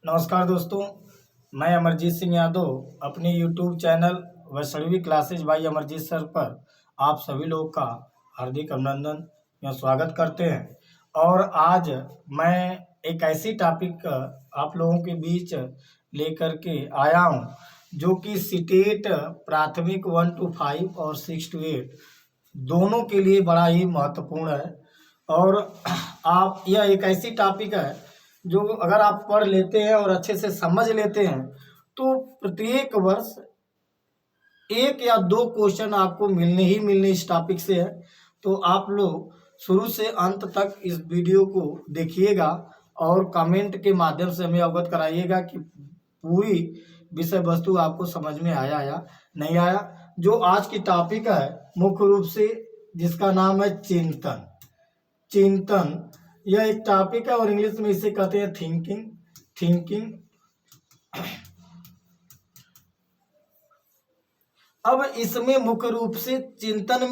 नमस्कार दोस्तों, मैं अमरजीत सिंह यादव अपने YouTube channel Vaishnavi classes by Amarjeet sir पर आप सभी लोगों का हार्दिक अभिनंदन या स्वागत करते हैं। और आज मैं एक ऐसी टॉपिक आप लोगों के बीच लेकर के आया हूं जो कि सीटेट प्राथमिक 1 to 5 और 6 to 8 दोनों के लिए बड़ा ही महत्वपूर्ण है। और आप यह एक ऐसी टॉपिक है जो अगर आप पढ़ लेते हैं और अच्छे से समझ लेते हैं तो प्रत्येक वर्ष एक या दो क्वेश्चन आपको मिलने ही मिलने इस टॉपिक से है। तो आप लोग शुरू से अंत तक इस वीडियो को देखिएगा और कमेंट के माध्यम से हमें अवगत कराइएगा कि पूरी विषय वस्तु आपको समझ में आया या नहीं आया। जो आज की टॉपिक है मुख्य रूप से जिसका नाम है चिंतन। चिंतन यह एक टॉपिक है और इंग्लिश में इसे कहते हैं थिंकिंग। अब इसमें मुख्य रूप से चिंतन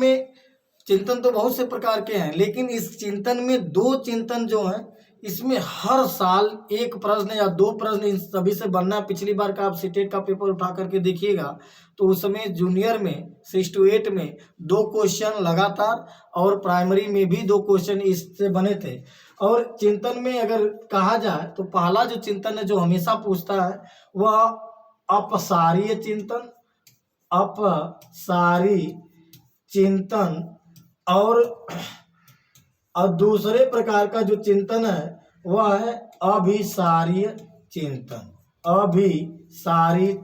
तो बहुत से प्रकार के हैं, लेकिन इस चिंतन में दो चिंतन जो हैं इसमें हर साल एक प्रश्न या दो प्रश्न इन सभी से बनना है। पिछली बार का आप सीटेट का पेपर उठा करके देखिएगा तो उसमें जूनियर में 6 to 8 में दो क्वेश्चन लगातार और प्राइमरी में भी दो क्वेश्चन इससे बने थे। और चिंतन में अगर कहा जाए तो पहला जो चिंतन है जो हमेशा पूछता है वह अपसारीय चिंतन और दूसरे प्रकार का जो चिंतन है वह है अभिसारीय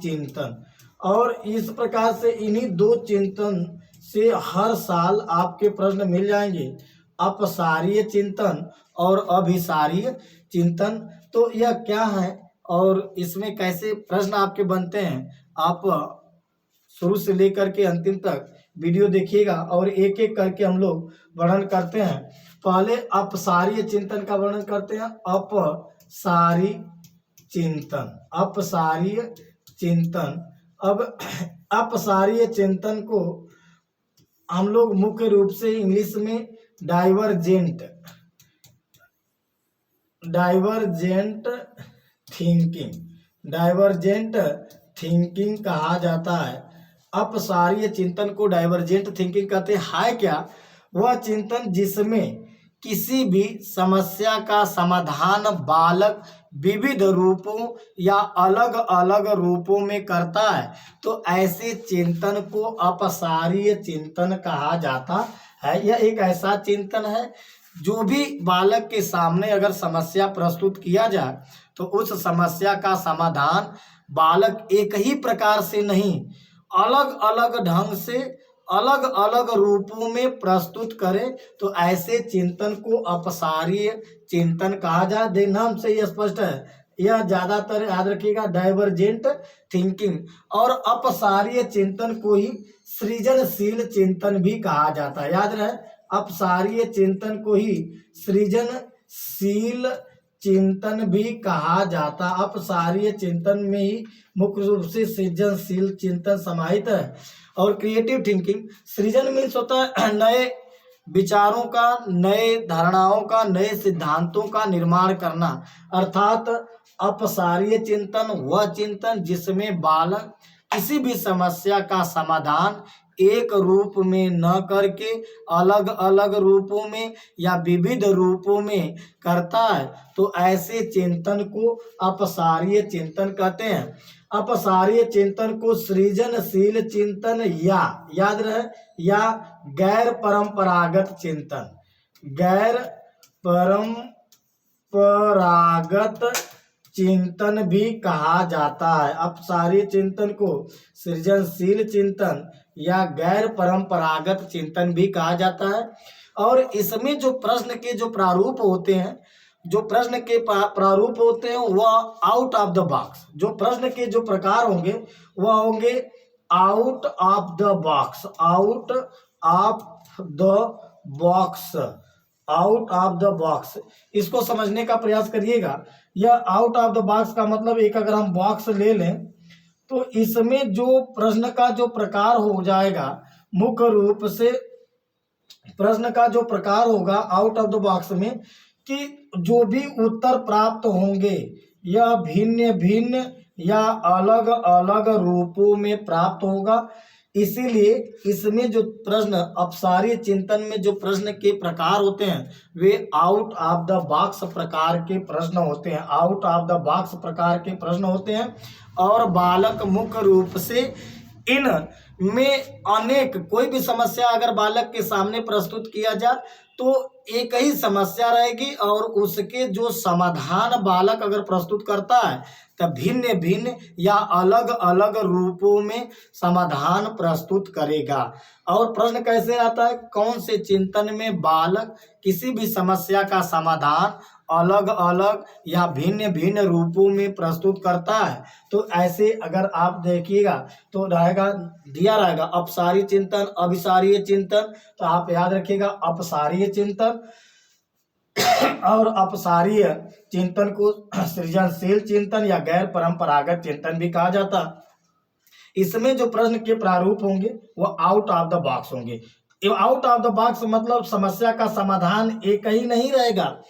चिंतन। और इस प्रकार से इन्हीं दो चिंतन से हर साल आपके प्रश्न मिल जाएंगे, अपसारीय चिंतन और अभिसारीय चिंतन। तो यह क्या है और इसमें कैसे प्रश्न आपके बनते हैं, आप शुरू से लेकर के अंतिम तक वीडियो देखिएगा और एक एक करके हम लोग वर्णन करते हैं। पहले अपसारीय चिंतन का वर्णन करते हैं। अपसारीय चिंतन। अब अपसारीय चिंतन को हम लोग मुख्य रूप से इंग्लिश में डाइवर्जेंट थिंकिंग कहा जाता है। अपसारीय चिंतन को डाइवर्जेंट थिंकिंग कहते हैं। है क्या? वह चिंतन जिसमें किसी भी समस्या का समाधान बालक विविध रूपों या अलग अलग रूपों में करता है, तो ऐसे चिंतन को अपसारीय चिंतन कहा जाता है। यह एक ऐसा चिंतन है जो भी बालक के सामने अगर समस्या प्रस्तुत किया जाए तो उस समस्या का समाधान बालक एक ही प्रकार से नहीं, अलग अलग ढंग से अलग अलग रूपों में प्रस्तुत करे, तो ऐसे चिंतन को अपसारीय चिंतन कहा जाए। देखना हमसे यह स्पष्ट है, यह ज्यादातर याद रखिएगा डाइवर्जेंट थिंकिंग। और अपसारीय चिंतन को ही सृजनशील चिंतन भी कहा जाता है। याद रहे, अपसारीय चिंतन को ही सृजनशील चिंतन भी कहा जाता। अपसारीय चिंतन में ही मुख्य रूप से सृजनशील चिंतन समाहित है। और क्रिएटिव थिंकिंग, सृजन मीन्स होता है नए विचारों का, नए धारणाओं का, नए सिद्धांतों का निर्माण करना। अर्थात अपसारीय चिंतन वह चिंतन जिसमें बालक किसी भी समस्या का समाधान एक रूप में न करके अलग अलग रूपों में या विविध रूपों में करता है, तो ऐसे चिंतन को अपसारीय चिंतन कहते हैं। अपसारीय चिंतन को सृजनशील चिंतन या याद रहे या गैर परंपरागत चिंतन भी कहा जाता है। अपसारीय चिंतन को सृजनशील चिंतन या गैर परंपरागत चिंतन भी कहा जाता है। और इसमें जो प्रश्न के जो प्रारूप होते हैं, वह आउट ऑफ द बॉक्स, जो प्रश्न के जो प्रकार होंगे वह होंगे आउट ऑफ द बॉक्स। इसको समझने का प्रयास करिएगा। यह आउट ऑफ द बॉक्स का मतलब, एक अगर हम बॉक्स ले लें तो इसमें जो प्रश्न का जो प्रकार हो जाएगा, मुख्य रूप से प्रश्न का जो प्रकार होगा आउट ऑफ द बॉक्स में, कि जो भी उत्तर प्राप्त होंगे यह भिन्न भिन्न या अलग अलग रूपों में प्राप्त होगा। इसीलिए इसमें जो प्रश्न अपसारी चिंतन में जो प्रश्न के प्रकार होते हैं way out of the box प्रकार के प्रश्न होते हैं, आउट ऑफ द बॉक्स प्रकार के प्रश्न होते हैं। और बालक मुख्य रूप से इन में अनेक कोई भी समस्या अगर बालक के सामने प्रस्तुत किया जाए तो एक ही समस्या रहेगी और उसके जो समाधान बालक अगर प्रस्तुत करता है तब भिन्न भिन्न या अलग अलग रूपों में समाधान प्रस्तुत करेगा। और प्रश्न कैसे आता है, कौन से चिंतन में बालक किसी भी समस्या का समाधान अलग अलग या भिन्न भिन्न रूपों में प्रस्तुत करता है। तो ऐसे अगर आप देखिएगा तो रहेगा दिया रहेगा अपसारी चिंतन, अभिसारीय चिंतन। तो आप याद रखिएगा अपसारीय चिंतन और अपसारीय चिंतन को सृजनशील चिंतन या गैर परंपरागत चिंतन भी कहा जाता। इसमें जो प्रश्न के प्रारूप होंगे वो आउट ऑफ द बॉक्स होंगे। आउट ऑफ द बॉक्स मतलब समस्या का समाधान एक ही नहीं रहेगा,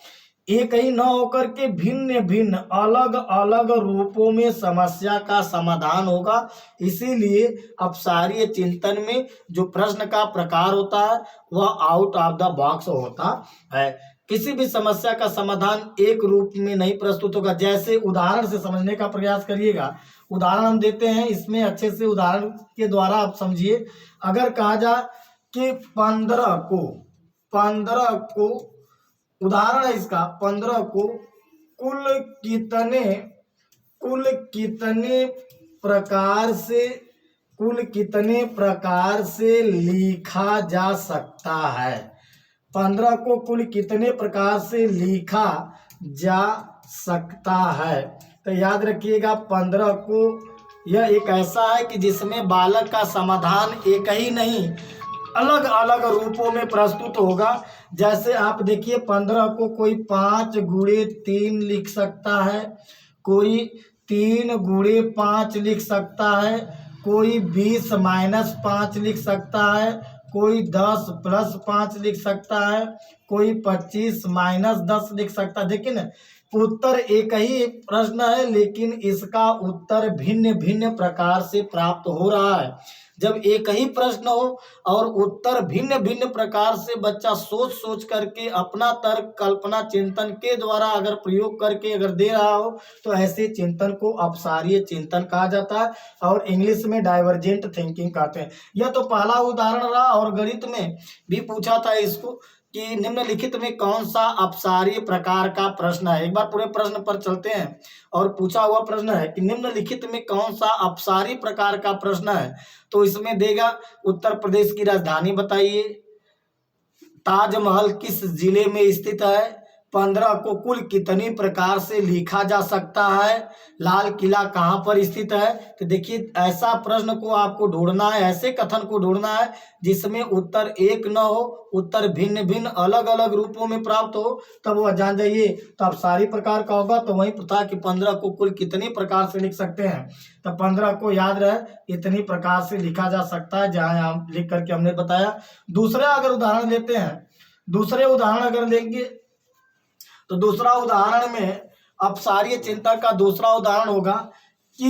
एक ही न होकर के भिन्न भिन्न अलग अलग रूपों में समस्या का समाधान होगा। इसीलिए अपसारीय चिंतन में जो प्रश्न का प्रकार होता है वह आउट ऑफ द बॉक्स होता है। किसी भी समस्या का समाधान एक रूप में नहीं प्रस्तुत होगा। जैसे उदाहरण से समझने का प्रयास करिएगा, उदाहरण हम देते हैं, इसमें अच्छे से उदाहरण के द्वारा आप समझिए। अगर कहा जाए कि 15 को उदाहरण है इसका, 15 को कुल कितने प्रकार से लिखा जा सकता है। 15 को कुल कितने प्रकार से लिखा जा सकता है। तो याद रखिएगा 15 को यह एक ऐसा है कि जिसमें बालक का समाधान एक ही नहीं अलग अलग रूपों में प्रस्तुत होगा। जैसे आप देखिए 15 को कोई 5 गुणे 3 लिख सकता है, कोई 3 गुणे 5 लिख सकता है, कोई 20 माइनस 5 लिख सकता है, कोई 10 प्लस 5 लिख सकता है, कोई 25 माइनस 10 लिख सकता है। देखिए ना, उत्तर एक ही प्रश्न है लेकिन इसका उत्तर भिन्न भिन्न प्रकार से प्राप्त हो रहा है। जब एक ही प्रश्न हो और उत्तर भिन्न भिन्न प्रकार से बच्चा सोच सोच करके अपना तर्क कल्पना चिंतन के द्वारा अगर प्रयोग करके अगर दे रहा हो तो ऐसे चिंतन को अपसारीय चिंतन कहा जाता है और इंग्लिश में डाइवर्जेंट थिंकिंग कहते हैं। यह तो पहला उदाहरण रहा। और गणित में भी पूछा था इसको कि निम्नलिखित में कौन सा अपसारीय प्रकार का प्रश्न है। एक बार पूरे प्रश्न पर चलते हैं और पूछा हुआ प्रश्न है कि निम्नलिखित में कौन सा अपसारी प्रकार का प्रश्न है। तो इसमें देगा उत्तर प्रदेश की राजधानी बताइए, ताजमहल किस जिले में स्थित है, 15 को कुल कितनी प्रकार से लिखा जा सकता है, लाल किला कहाँ पर स्थित है। तो देखिए ऐसा प्रश्न को आपको ढूंढना है, ऐसे कथन को ढूंढना है जिसमें उत्तर एक न हो, उत्तर भिन्न भिन्न अलग अलग रूपों में प्राप्त हो, तब वह जान जाइए तो अपसारी प्रकार का होगा। तो वही था कि 15 को कुल कितनी प्रकार से लिख सकते हैं। तो 15 को याद रहे इतनी प्रकार से लिखा जा सकता है, जहाँ हम लिख करके हमने बताया। दूसरे अगर उदाहरण लेते हैं, दूसरे उदाहरण अगर लेंगे तो दूसरा उदाहरण में अपसारीय चिंतन का दूसरा उदाहरण होगा कि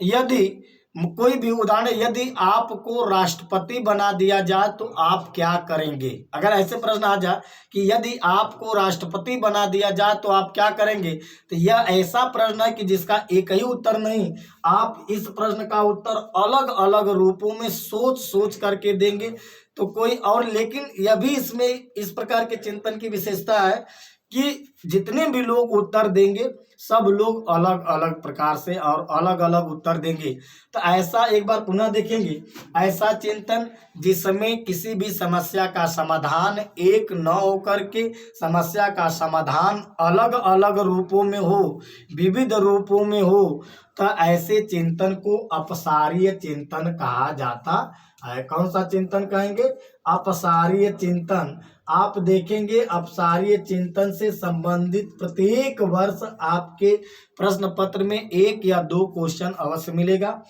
यदि कोई भी उदाहरण, यदि आपको राष्ट्रपति बना दिया जाए तो आप क्या करेंगे। अगर ऐसे प्रश्न आ जाए कि यदि आपको राष्ट्रपति बना दिया जाए तो आप क्या करेंगे, तो यह ऐसा प्रश्न है कि जिसका एक ही उत्तर नहीं, आप इस प्रश्न का उत्तर अलग अलग रूपों में सोच सोच करके देंगे तो कोई और। लेकिन यह भी इसमें इस प्रकार के चिंतन की विशेषता है कि जितने भी लोग उत्तर देंगे सब लोग अलग अलग प्रकार से और अलग अलग उत्तर देंगे। तो ऐसा एक बार पुनः देखेंगे, ऐसा चिंतन जिसमें किसी भी समस्या का समाधान एक न होकर के समस्या का समाधान अलग अलग रूपों में हो, विविध रूपों में हो, तो ऐसे चिंतन को अपसारीय चिंतन कहा जाता है। कौन सा चिंतन कहेंगे, अपसारीय चिंतन। आप देखेंगे अपसारीय चिंतन से संबंधित प्रत्येक वर्ष आपके प्रश्न पत्र में 1 या 2 क्वेश्चन अवश्य मिलेगा।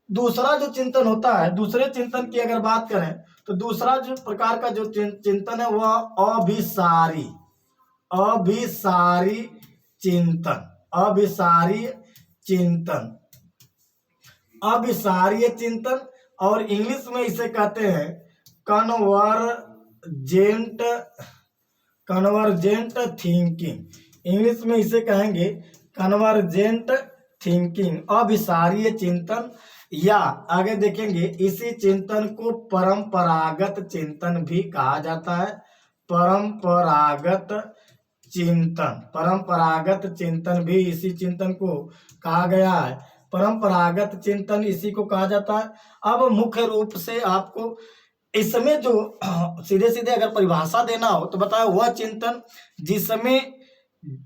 दूसरा जो चिंतन होता है, दूसरे चिंतन की अगर बात करें तो दूसरा जो प्रकार का जो चिंतन है वह अभिसारी चिंतन। अभिसारीय चिंतन, अभिसारीय चिंतन, और इंग्लिश में इसे कहते हैं कन्वर्जेंट, कन्वर्जेंट थिंकिंग। इंग्लिश में इसे कहेंगे कन्वर्जेंट थिंकिंग, अभिसारीय चिंतन, या आगे देखेंगे इसी चिंतन को परंपरागत चिंतन भी कहा जाता है। परंपरागत चिंतन, परंपरागत चिंतन भी इसी चिंतन को कहा गया है। परंपरागत चिंतन इसी को कहा जाता है। अब मुख्य रूप से आपको इसमें जो सीधे सीधे अगर परिभाषा देना हो तो बताया, वह चिंतन जिसमें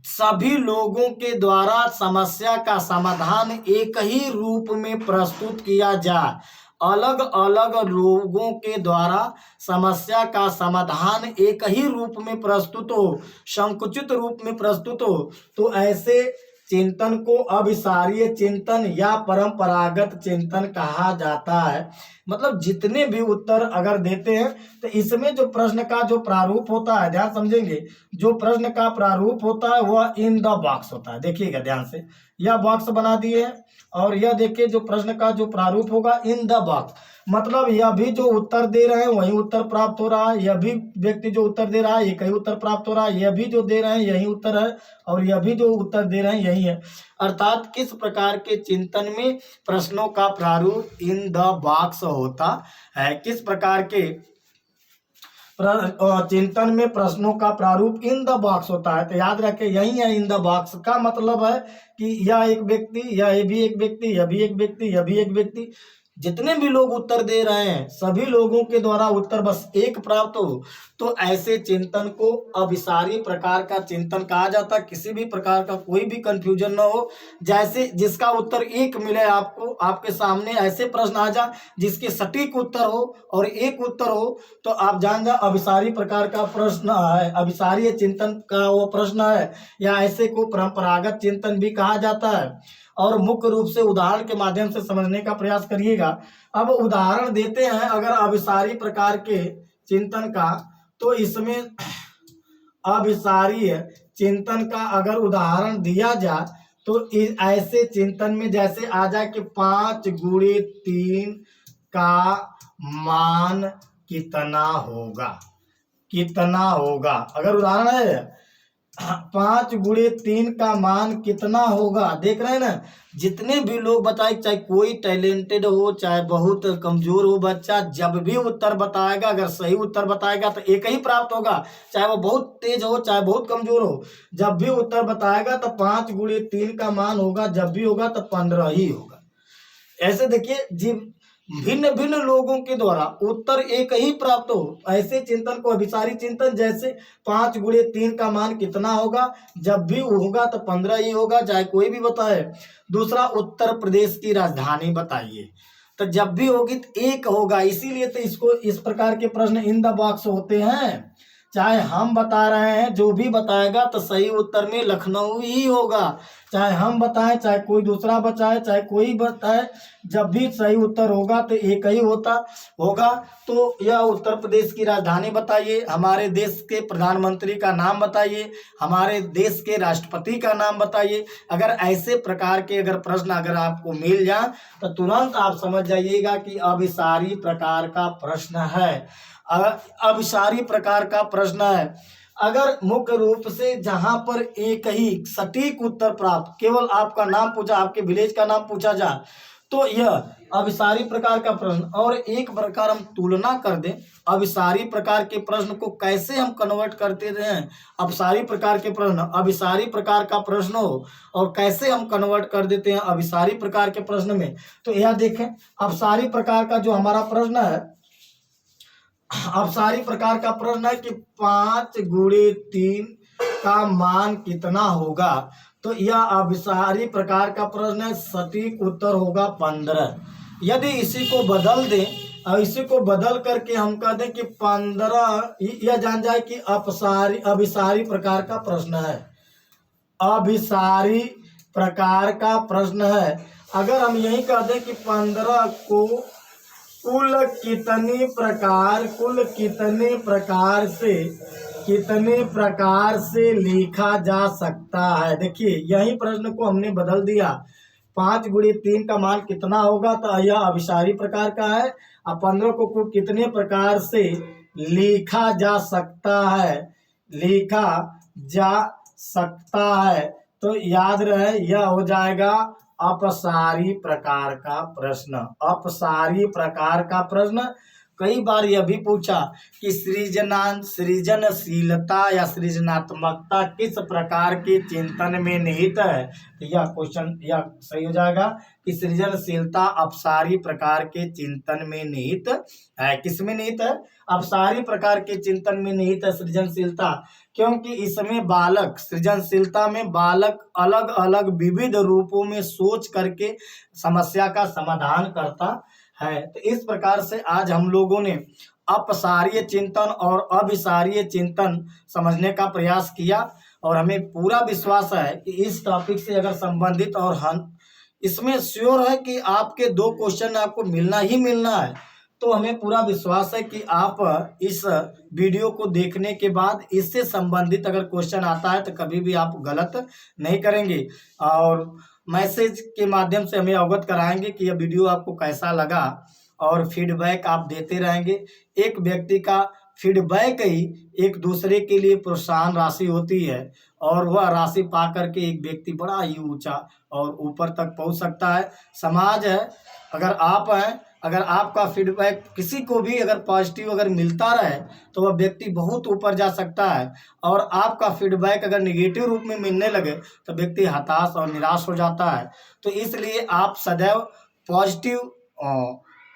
सभी लोगों के द्वारा समस्या का समाधान एक ही रूप में प्रस्तुत किया जाए। अलग अलग लोगों के द्वारा समस्या का समाधान एक ही रूप में प्रस्तुत हो, संकुचित रूप में प्रस्तुत हो, तो ऐसे चिंतन को अभिसारीय चिंतन या परंपरागत चिंतन कहा जाता है। मतलब जितने भी उत्तर अगर देते हैं तो इसमें जो प्रश्न का जो प्रारूप होता है, ध्यान समझेंगे, जो प्रश्न का प्रारूप होता है वह इन द बॉक्स होता है। देखिएगा ध्यान से, यह बॉक्स बना दिए हैं और यह देखिए जो प्रश्न का जो प्रारूप होगा इन द बॉक्स, मतलब यह भी जो उत्तर दे रहे हैं वही उत्तर प्राप्त हो रहा है, यह भी व्यक्ति जो उत्तर दे रहा है एक ही उत्तर प्राप्त हो रहा है, यह भी जो दे रहे हैं यही उत्तर है, और यह भी जो उत्तर दे रहे हैं यही है। अर्थात किस प्रकार के चिंतन में प्रश्नों का प्रारूप इन द बॉक्स होता है, किस प्रकार के चिंतन में प्रश्नों का प्रारूप इन द बॉक्स होता है। तो याद रखें यही है इन द बॉक्स का मतलब है कि यह एक व्यक्ति, यह भी एक व्यक्ति, यह भी एक व्यक्ति, यह भी एक व्यक्ति, जितने भी लोग उत्तर दे रहे हैं सभी लोगों के द्वारा उत्तर बस एक प्राप्त हो, तो ऐसे चिंतन को अभिसारी प्रकार का चिंतन कहा जाता है। किसी भी प्रकार का कोई भी कंफ्यूजन न हो, जैसे जिसका उत्तर एक मिले आपको, आपके सामने ऐसे प्रश्न आ जाए जिसके सटीक उत्तर हो और एक उत्तर हो, तो आप जान जाओ अभिसारी प्रकार का प्रश्न है, अभिसारी चिंतन का वो प्रश्न है, या ऐसे को परंपरागत चिंतन भी कहा जाता है। और मुख्य रूप से उदाहरण के माध्यम से समझने का प्रयास करिएगा। अब उदाहरण देते हैं अगर अभिसारी प्रकार के चिंतन का, तो इसमें अभिसारी चिंतन का अगर उदाहरण दिया जाए तो ऐसे चिंतन में जैसे आ जाए कि 5 गुणे 3 का मान कितना होगा, कितना होगा, अगर उदाहरण है 5 गुणे 3 का मान कितना होगा। देख रहे हैं ना, जितने भी लोग बताए, चाहे कोई टैलेंटेड हो चाहे बहुत कमजोर हो बच्चा, जब भी उत्तर बताएगा अगर सही उत्तर बताएगा तो एक ही प्राप्त होगा, चाहे वो बहुत तेज हो चाहे बहुत कमजोर हो, जब भी उत्तर बताएगा तो 5 गुणे 3 का मान होगा, जब भी होगा तो 15 ही होगा। ऐसे देखिए जी, भिन्न भिन्न लोगों के द्वारा उत्तर एक ही प्राप्त हो, ऐसे चिंतन को अभिसारी चिंतन, जैसे 5 गुणे 3 का मान कितना होगा, जब भी होगा तो 15 ही होगा, चाहे कोई भी बताए। दूसरा, उत्तर प्रदेश की राजधानी बताइए, तो जब भी होगी तो एक होगा, इसीलिए तो इसको इस प्रकार के प्रश्न इन द बॉक्स होते हैं। चाहे हम बता रहे हैं, जो भी बताएगा तो सही उत्तर में लखनऊ ही होगा, चाहे हम बताएं चाहे कोई दूसरा बताए चाहे कोई बताए, जब भी सही उत्तर होगा तो एक ही होगा। तो यह उत्तर प्रदेश की राजधानी बताइए, हमारे देश के प्रधानमंत्री का नाम बताइए, हमारे देश के राष्ट्रपति का नाम बताइए। अगर ऐसे प्रकार के अगर प्रश्न अगर आपको मिल जाए तो तुरंत आप समझ जाइएगा कि अभिसारी प्रकार का प्रश्न है, अभिसारी प्रकार का प्रश्न है। अगर मुख्य रूप से जहां पर एक ही सटीक उत्तर प्राप्त, केवल आपका नाम पूछा, आपके विलेज का नाम पूछा जाए, तो यह अभिसारी प्रकार का प्रश्न। और एक प्रकार हम तुलना कर दें अभिसारी प्रकार के प्रश्न को कैसे हम कन्वर्ट करते हैं, अभिसारी प्रकार के प्रश्न अभिसारी प्रकार का प्रश्न हो और कैसे हम कन्वर्ट कर देते हैं अभिसारी प्रकार के प्रश्न में। तो यह देखें, अभिसारी प्रकार का जो हमारा प्रश्न है, अभिसारी प्रकार का प्रश्न है कि 5 गुणे 3 का मान कितना होगा, तो यह अभिसारी प्रकार का प्रश्न है, सटीक उत्तर होगा 15। यदि इसी को बदल दें और इसी को बदल करके हम कह दें कि 15, यह जान जाए कि अभिसारी प्रकार का प्रश्न है, अभिसारी प्रकार का प्रश्न है। अगर हम यही कह दें कि 15 को कुल कितने प्रकार से कितने प्रकार से लिखा जा सकता है। देखिए यही प्रश्न को हमने बदल दिया, 5 गुणे 3 का मान कितना होगा, तो यह अभिसारी प्रकार का है। अब 15 को कुल कितने प्रकार से लिखा जा सकता है, लिखा जा सकता है, तो याद रहे यह हो जाएगा अपसारी प्रकार का प्रश्न। अपसारी प्रकार का प्रश्न। कई बार यह भी पूछा कि सृजनशीलता या सृजनात्मकता किस प्रकार के चिंतन में निहित है, तो यह क्वेश्चन यह सही हो जाएगा कि सृजनशीलता अपसारी प्रकार के चिंतन में निहित है। किस में निहित है? अपसारी प्रकार के चिंतन में निहित है सृजनशीलता, क्योंकि इसमें बालक, सृजनशीलता में बालक अलग अलग विविध रूपों में सोच करके समस्या का समाधान करता है। तो इस प्रकार से आज हम लोगों ने अपसारीय चिंतन और अभिसारीय चिंतन समझने का प्रयास किया, और हमें पूरा विश्वास है कि इस टॉपिक से अगर संबंधित और हम इसमें श्योर है कि आपके 2 क्वेश्चन आपको मिलना ही मिलना है। तो हमें पूरा विश्वास है कि आप इस वीडियो को देखने के बाद इससे संबंधित अगर क्वेश्चन आता है तो कभी भी आप गलत नहीं करेंगे, और मैसेज के माध्यम से हमें अवगत कराएंगे कि यह वीडियो आपको कैसा लगा, और फीडबैक आप देते रहेंगे। एक व्यक्ति का फीडबैक ही एक दूसरे के लिए प्रोत्साहन राशि होती है, और वह राशि पा करके एक व्यक्ति बड़ा ही ऊंचा और ऊपर तक पहुंच सकता है। समाज है, अगर आप हैं, अगर आपका फीडबैक किसी को भी अगर पॉजिटिव अगर मिलता रहे तो वह व्यक्ति बहुत ऊपर जा सकता है, और आपका फीडबैक अगर निगेटिव रूप में मिलने लगे तो व्यक्ति हताश और निराश हो जाता है। तो इसलिए आप सदैव पॉजिटिव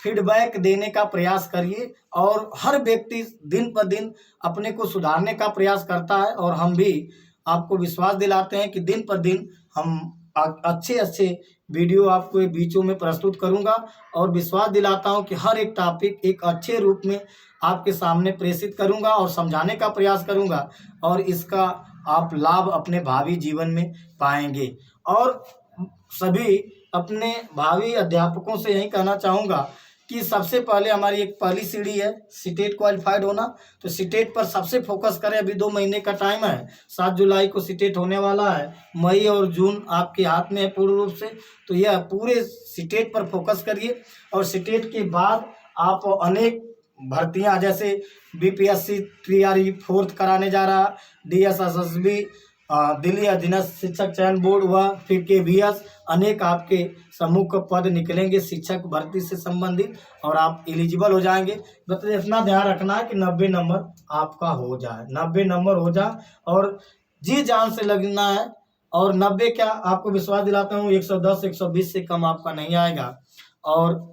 फीडबैक देने का प्रयास करिए, और हर व्यक्ति दिन पर दिन अपने को सुधारने का प्रयास करता है, और हम भी आपको विश्वास दिलाते हैं कि दिन पर दिन हम अच्छे वीडियो आपको बीचों में प्रस्तुत करूंगा, और विश्वास दिलाता हूं कि हर एक टॉपिक एक अच्छे रूप में आपके सामने प्रेषित करूंगा और समझाने का प्रयास करूंगा, और इसका आप लाभ अपने भावी जीवन में पाएंगे। और सभी अपने भावी अध्यापकों से यही कहना चाहूँगा कि सबसे पहले हमारी एक पहली सीढ़ी है सीटेट क्वालिफाइड होना, तो सीटेट पर सबसे फोकस करें। अभी 2 महीने का टाइम है, 7 जुलाई को सीटेट होने वाला है, मई और जून आपके हाथ में है पूर्ण रूप से। तो यह पूरे सीटेट पर फोकस करिए, और सीटेट के बाद आप अनेक भर्तियां जैसे बीपीएससी TRE 4th कराने जा रहा, DSSSB दिल्ली अधीनस्थ शिक्षक चयन बोर्ड, व फिर KVS, अनेक आपके सम्मुख पद निकलेंगे शिक्षक भर्ती से संबंधित, और आप एलिजिबल हो जाएंगे। बस इतना ध्यान रखना है कि 90 नंबर आपका हो जाए, 90 नंबर हो जाए, और जी जान से लगना है। और 90 क्या, आपको विश्वास दिलाता हूँ 110 120 से कम आपका नहीं आएगा। और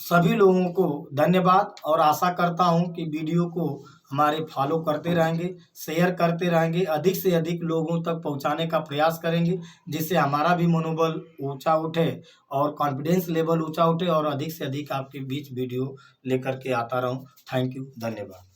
सभी लोगों को धन्यवाद, और आशा करता हूं कि वीडियो को हमारे फॉलो करते रहेंगे, शेयर करते रहेंगे, अधिक से अधिक लोगों तक पहुंचाने का प्रयास करेंगे, जिससे हमारा भी मनोबल ऊंचा उठे और कॉन्फिडेंस लेवल ऊंचा उठे, और अधिक से अधिक आपके बीच वीडियो लेकर के आता रहूं। थैंक यू, धन्यवाद।